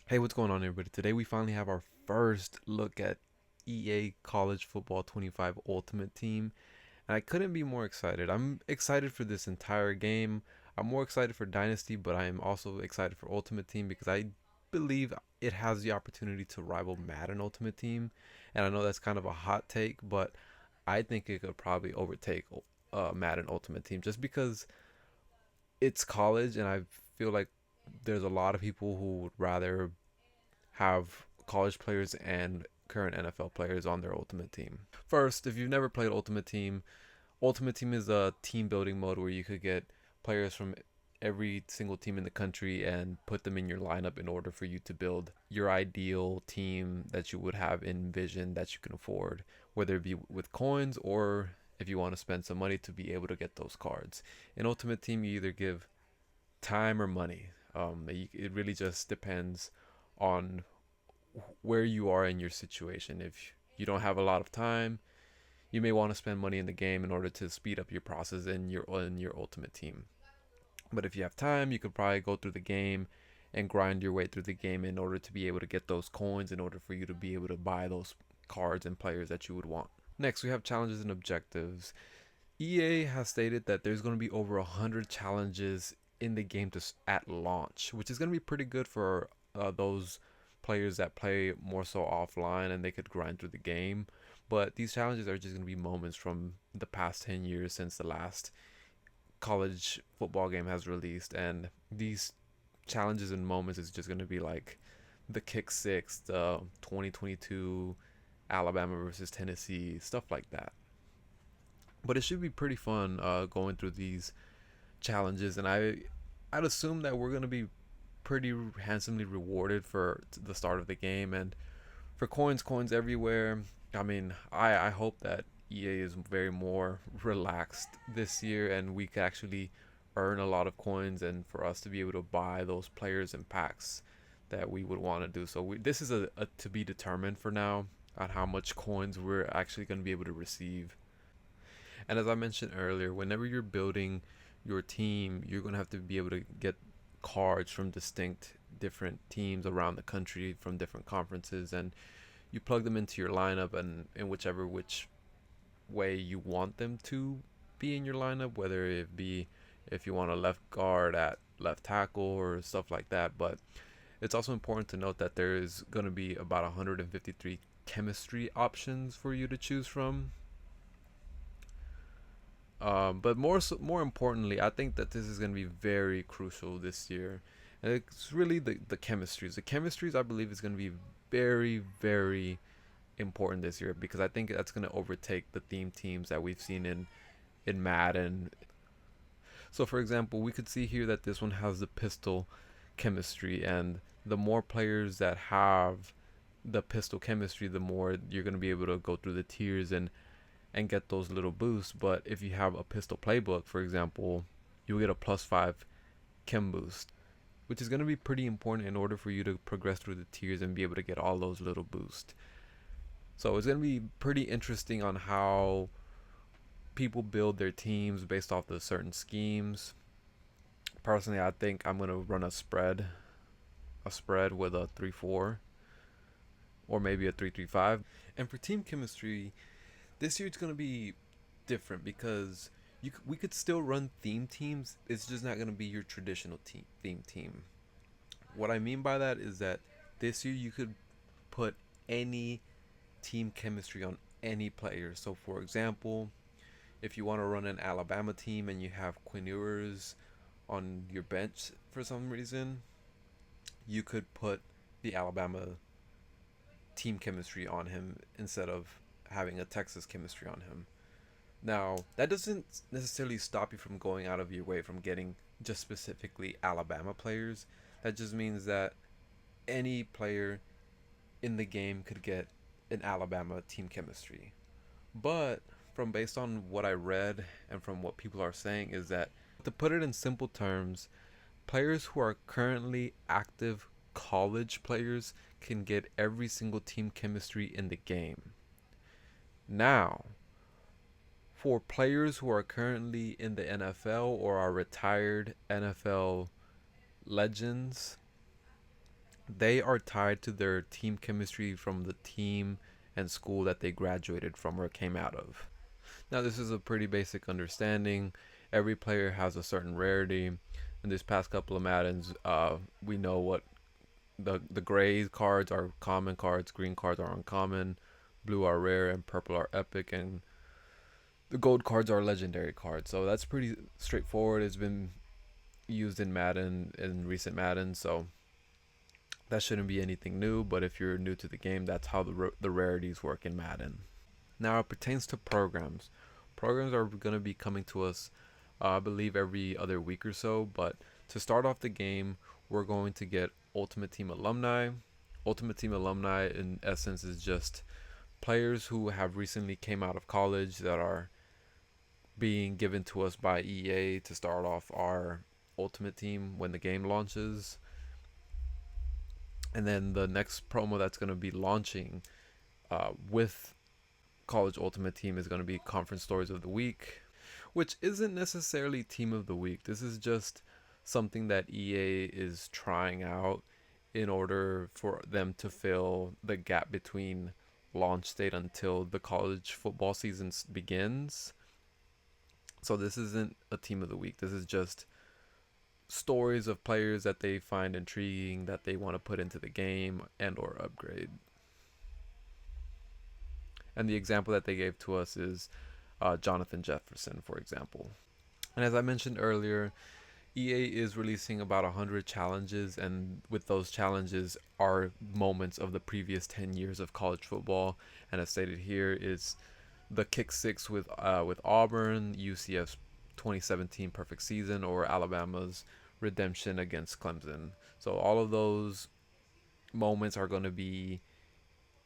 Hey, what's going on, everybody? Today we finally have our first look at EA College Football 25 Ultimate Team, and I couldn't be more excited. I'm excited for this entire game. I'm more excited for Dynasty, but I am also excited for Ultimate Team because I believe it has the opportunity to rival Madden Ultimate Team. And I know that's kind of a hot take, but I think it could probably overtake Madden Ultimate Team just because it's college, and I feel like there's a lot of people who would rather have college players and current NFL players on their Ultimate Team. First, if you've never played Ultimate Team is a team building mode where you could get players from every single team in the country and put them in your lineup in order for you to build your ideal team that you would have envisioned that you can afford, whether it be with coins or if you want to spend some money to be able to get those cards. In Ultimate Team, you either give time or money. It really just depends on where you are in your situation. If you don't have a lot of time, you may want to spend money in the game in order to speed up your process in your ultimate team. But if you have time, you could probably go through the game and grind your way through the game in order to be able to get those coins in order for you to be able to buy those cards and players that you would want. Next, we have challenges and objectives. EA has stated that there's going to be over 100 challenges in the game at launch, which is going to be pretty good for those players that play more so offline and they could grind through the game. But these challenges are just going to be moments from the past 10 years since the last college football game has released. And these challenges and moments is just going to be like the kick six, the 2022 Alabama versus Tennessee, stuff like that. But it should be pretty fun going through these challenges, and I'd assume that we're gonna be pretty handsomely rewarded for the start of the game and for coins everywhere. I mean, I hope that EA is very more relaxed this year and we could actually earn a lot of coins and for us to be able to buy those players and packs that we would want to do. So this is a to be determined for now on how much coins we're actually going to be able to receive. And as I mentioned earlier, whenever you're building your team, you're going to have to be able to get cards from distinct different teams around the country from different conferences, and you plug them into your lineup and in which way you want them to be in your lineup, whether it be if you want a left guard at left tackle or stuff like that. But it's also important to note that there is going to be about 153 chemistry options for you to choose from. But more importantly, I think that this is going to be very crucial this year. And it's really the chemistries. The chemistries, I believe, is going to be very important this year because I think that's going to overtake the theme teams that we've seen in Madden. So, for example, we could see here that this one has the pistol chemistry, and the more players that have the pistol chemistry, the more you're going to be able to go through the tiers and get those little boosts. But if you have a pistol playbook, for example, you'll get a +5 chem boost, which is going to be pretty important in order for you to progress through the tiers and be able to get all those little boosts. So it's going to be pretty interesting on how people build their teams based off the certain schemes. Personally, I think I'm going to run a spread with a 3-4 or maybe a 3-3-5. And for team chemistry, this year it's going to be different because we could still run theme teams. It's just not going to be your traditional theme team. What I mean by that is that this year you could put any team chemistry on any player. So, for example, if you want to run an Alabama team and you have Quinn Ewers on your bench for some reason, you could put the Alabama team chemistry on him instead of having a Texas chemistry on him. Now, that doesn't necessarily stop you from going out of your way from getting just specifically Alabama players. That just means that any player in the game could get an Alabama team chemistry. But from based on what I read and from what people are saying is that to put it in simple terms, players who are currently active college players can get every single team chemistry in the game. Now, for players who are currently in the NFL or are retired NFL legends, they are tied to their team chemistry from the team and school that they graduated from or came out of. Now, this is a pretty basic understanding. Every player has a certain rarity. In this past couple of Maddens, we know what the gray cards are common cards, green cards are uncommon, blue are rare, and purple are epic, and the gold cards are legendary cards. So that's pretty straightforward. It's been used in Madden in recent Madden, so that shouldn't be anything new. But if you're new to the game, that's how the rarities work in Madden. Now it pertains to programs. Programs are going to be coming to us, I believe, every other week or so. But to start off the game, we're going to get Ultimate Team Alumni. Ultimate Team Alumni, in essence, is just players who have recently came out of college that are being given to us by EA to start off our Ultimate Team when the game launches. And then the next promo that's going to be launching with College Ultimate Team is going to be Conference Stories of the Week, which isn't necessarily Team of the Week. This is just something that EA is trying out in order for them to fill the gap between launch date until the college football season begins. So this isn't a Team of the Week. This is just stories of players that they find intriguing that they want to put into the game and or upgrade. And the example that they gave to us is Jonathan Jefferson, for example. And as I mentioned earlier, EA is releasing about 100 challenges, and with those challenges are moments of the previous 10 years of college football. And as stated here, is the kick six with Auburn, UCF's 2017 perfect season, or Alabama's redemption against Clemson. So all of those moments are going to be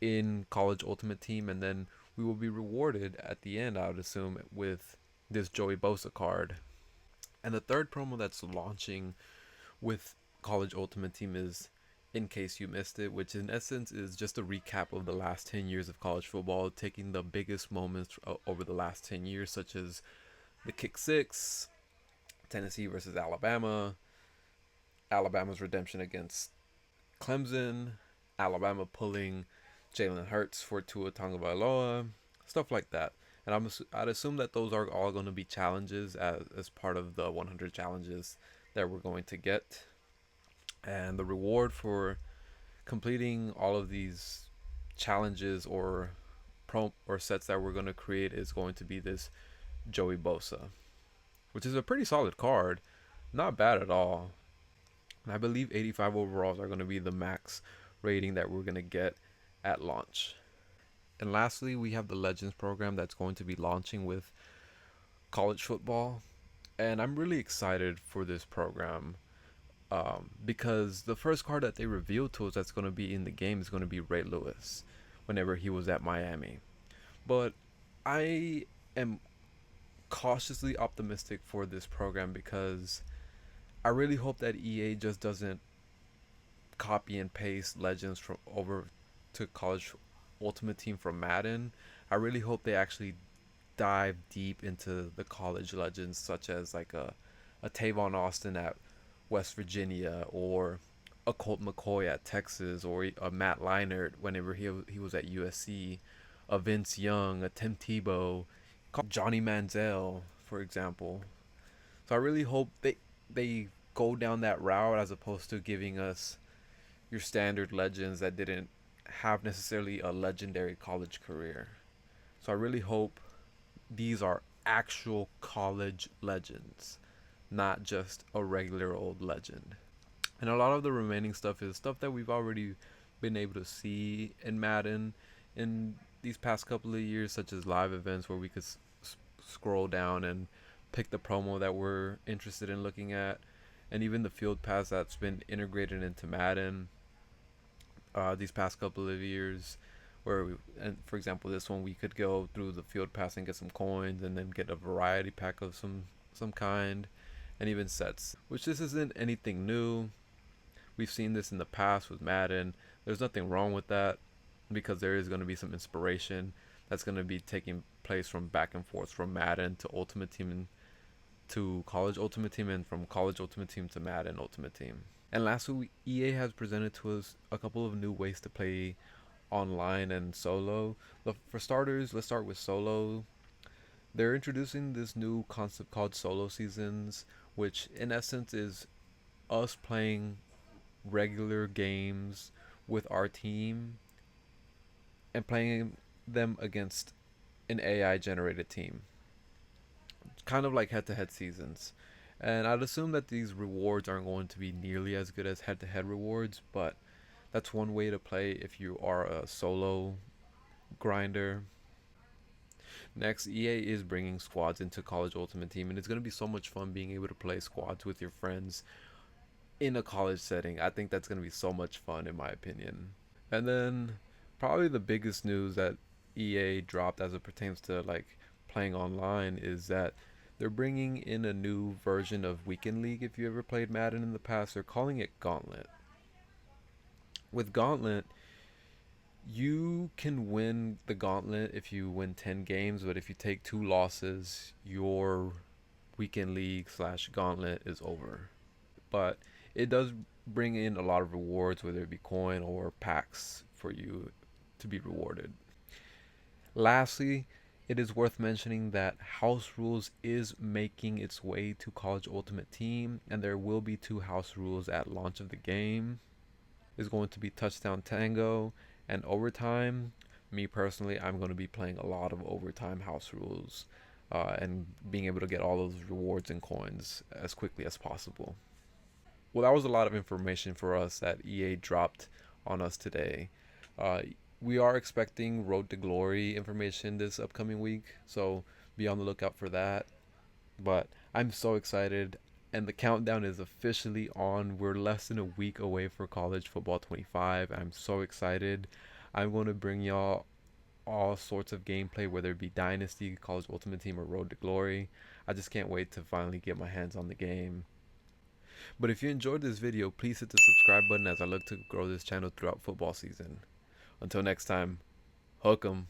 in College Ultimate Team, and then we will be rewarded at the end, I would assume, with this Joey Bosa card. And the third promo that's launching with College Ultimate Team is In Case You Missed It, which in essence is just a recap of the last 10 years of college football, taking the biggest moments over the last 10 years, such as the kick six, Tennessee versus Alabama, Alabama's redemption against Clemson, Alabama pulling Jalen Hurts for Tua Tagovailoa, stuff like that. And I'd assume that those are all going to be challenges as part of the 100 challenges that we're going to get. And the reward for completing all of these challenges or sets that we're going to create is going to be this Joey Bosa, which is a pretty solid card. Not bad at all. And I believe 85 overalls are going to be the max rating that we're going to get at launch. And lastly, we have the Legends program that's going to be launching with college football. And I'm really excited for this program because the first card that they revealed to us that's going to be in the game is going to be Ray Lewis whenever he was at Miami. But I am cautiously optimistic for this program because I really hope that EA just doesn't copy and paste Legends from over to College Ultimate Team from Madden. I really hope they actually dive deep into the college legends, such as like a Tavon Austin at West Virginia, or a Colt McCoy at Texas, or a Matt Leinart whenever he was at USC, a Vince Young, a Tim Tebow, Johnny Manziel, for example. So I really hope they go down that route as opposed to giving us your standard legends that didn't have necessarily a legendary college career. So I really hope these are actual college legends, not just a regular old legend. And a lot of the remaining stuff is stuff that we've already been able to see in Madden in these past couple of years, such as live events where we could scroll down and pick the promo that we're interested in looking at, and even the field pass that's been integrated into Madden these past couple of years, where and for example this one we could go through the field pass and get some coins and then get a variety pack of some kind, and even sets, which this isn't anything new. We've seen this in the past with Madden. There's nothing wrong with that because there is going to be some inspiration that's going to be taking place from back and forth from Madden to Ultimate Team to College Ultimate Team, and from College Ultimate Team to Madden Ultimate Team. And lastly, EA has presented to us a couple of new ways to play online and solo. For starters, let's start with solo. They're introducing this new concept called solo seasons, which in essence is us playing regular games with our team and playing them against an AI generated team. Kind of like head to head seasons. And I'd assume that these rewards aren't going to be nearly as good as head to head rewards, but that's one way to play if you are a solo grinder. Next, EA is bringing squads into College Ultimate Team, and it's going to be so much fun being able to play squads with your friends in a college setting. I think that's going to be so much fun, in my opinion. And then, probably the biggest news that EA dropped as it pertains to like playing online is that they're bringing in a new version of Weekend League. If you ever played Madden in the past, they're calling it Gauntlet. With Gauntlet, you can win the Gauntlet if you win 10 games, but if you take two losses, your Weekend League slash Gauntlet is over. But it does bring in a lot of rewards, whether it be coin or packs for you to be rewarded. Lastly, it is worth mentioning that house rules is making its way to College Ultimate Team, and there will be two house rules at launch of the game. Is going to be touchdown tango and overtime. Me personally, I'm going to be playing a lot of overtime house rules and being able to get all those rewards and coins as quickly as possible. Well, that was a lot of information for us that EA dropped on us today. Uh, we are expecting Road to Glory information this upcoming week, so be on the lookout for that. But I'm so excited, and the countdown is officially on. We're less than a week away for College Football 25. I'm so excited. I'm going to bring y'all all sorts of gameplay, whether it be Dynasty, College Ultimate Team, or Road to Glory. I just can't wait to finally get my hands on the game. But if you enjoyed this video, please hit the subscribe button as I look to grow this channel throughout football season. Until next time, hook 'em.